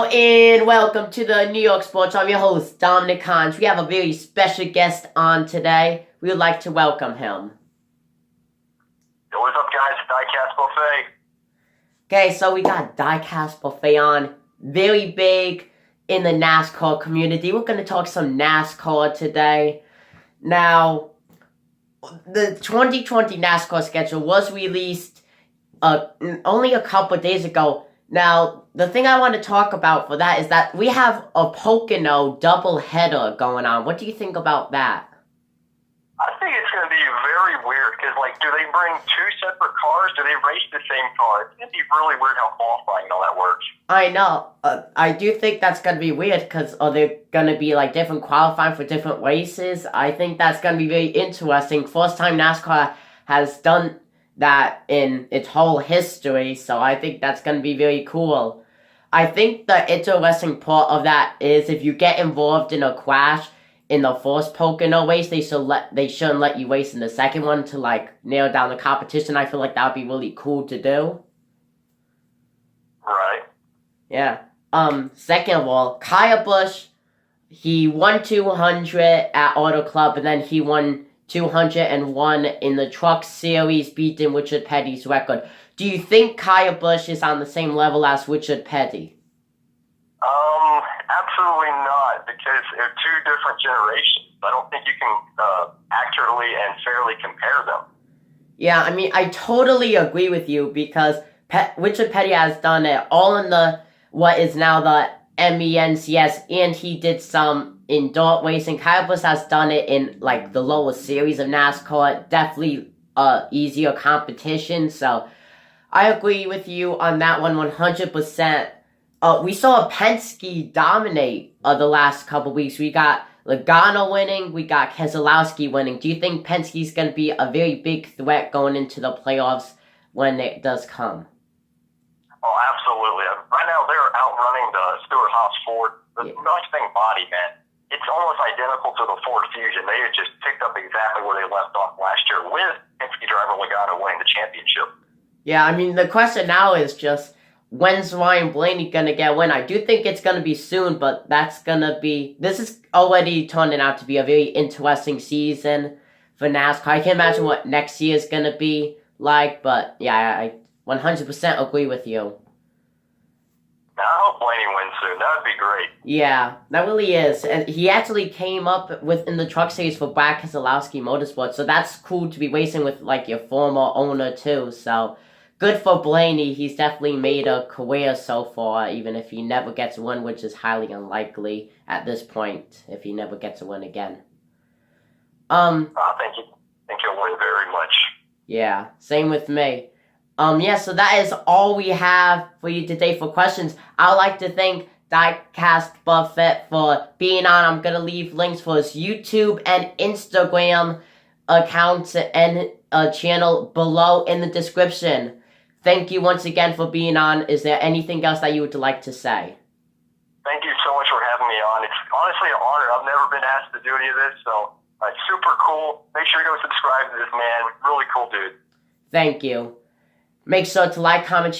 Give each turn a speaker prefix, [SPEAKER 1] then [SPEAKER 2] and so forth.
[SPEAKER 1] And welcome to the New York Sports. I'm your host, Dominic Hines. We have a very special guest on today. We would like to welcome him.
[SPEAKER 2] Yo, what's up, guys? Diecastbuffet.
[SPEAKER 1] Okay, so we got Diecastbuffet on. Very big in the NASCAR community. We're going to talk some NASCAR today. Now, the 2020 NASCAR schedule was released only a couple of days ago. Now, the thing I want to talk about for that is that we have a Pocono doubleheader going on. What do you think about that?
[SPEAKER 2] I think it's going to be very weird because, do they bring two separate cars? Do they race the same car? It's going to be really weird how qualifying and all that works.
[SPEAKER 1] I know. I do think that's going to be weird because are there going to be, different qualifying for different races? I think that's going to be very interesting. First time NASCAR has done that in its whole history, so I think that's going to be very cool. I think the interesting part of that is if you get involved in a crash in the first Pocono race, they shouldn't let you race in the second one to nail down the competition. I feel like that would be really cool to do.
[SPEAKER 2] Right.
[SPEAKER 1] Yeah. Second of all, Kyle Busch, he won 200 at Auto Club, and then he won 201 in the Truck Series, beating Richard Petty's record. Do you think Kyle Busch is on the same level as Richard Petty?
[SPEAKER 2] Absolutely not, because they're two different generations. I don't think you can accurately and fairly compare them.
[SPEAKER 1] Yeah, I mean, I totally agree with you because Richard Petty has done it all in what is now the MENCS, and he did some in dirt racing. Kyle Busch has done it in the lower series of NASCAR. Definitely easier competition. So I agree with you on that one 100%. We saw Penske dominate the last couple weeks. We got Logano winning. We got Keselowski winning. Do you think Penske's going to be a very big threat going into the playoffs when it does come?
[SPEAKER 2] Oh, absolutely. Right now, they're outrunning the Stewart-Haas Ford. The nice thing, body, man, it's almost identical to the Ford Fusion. They had just picked up exactly where they left off last year with Penske driver Logano winning the championship. Yeah,
[SPEAKER 1] I mean, the question now is just, when's Ryan Blaney going to get a win? I do think it's going to be soon, but this is already turning out to be a very interesting season for NASCAR. I can't imagine what next year is going to be like, but yeah, I 100% agree with you.
[SPEAKER 2] I hope Blaney wins soon. That would be great.
[SPEAKER 1] Yeah, that really is. And he actually came up in the truck series for Brad Keselowski Motorsports, so that's cool to be racing with, your former owner, too. So, good for Blaney. He's definitely made a career so far, even if he never gets a win, which is highly unlikely at this point, if he never gets a win again.
[SPEAKER 2] I think he'll win very much.
[SPEAKER 1] Yeah, same with me. So that is all we have for you today for questions. I'd like to thank Diecastbuffet for being on. I'm going to leave links for his YouTube and Instagram accounts and channel below in the description. Thank you once again for being on. Is there anything else that you would like to say?
[SPEAKER 2] Thank you so much for having me on. It's honestly an honor. I've never been asked to do any of this, so it's super cool. Make sure you go subscribe to this man. Really cool dude.
[SPEAKER 1] Thank you. Make sure to like, comment, share.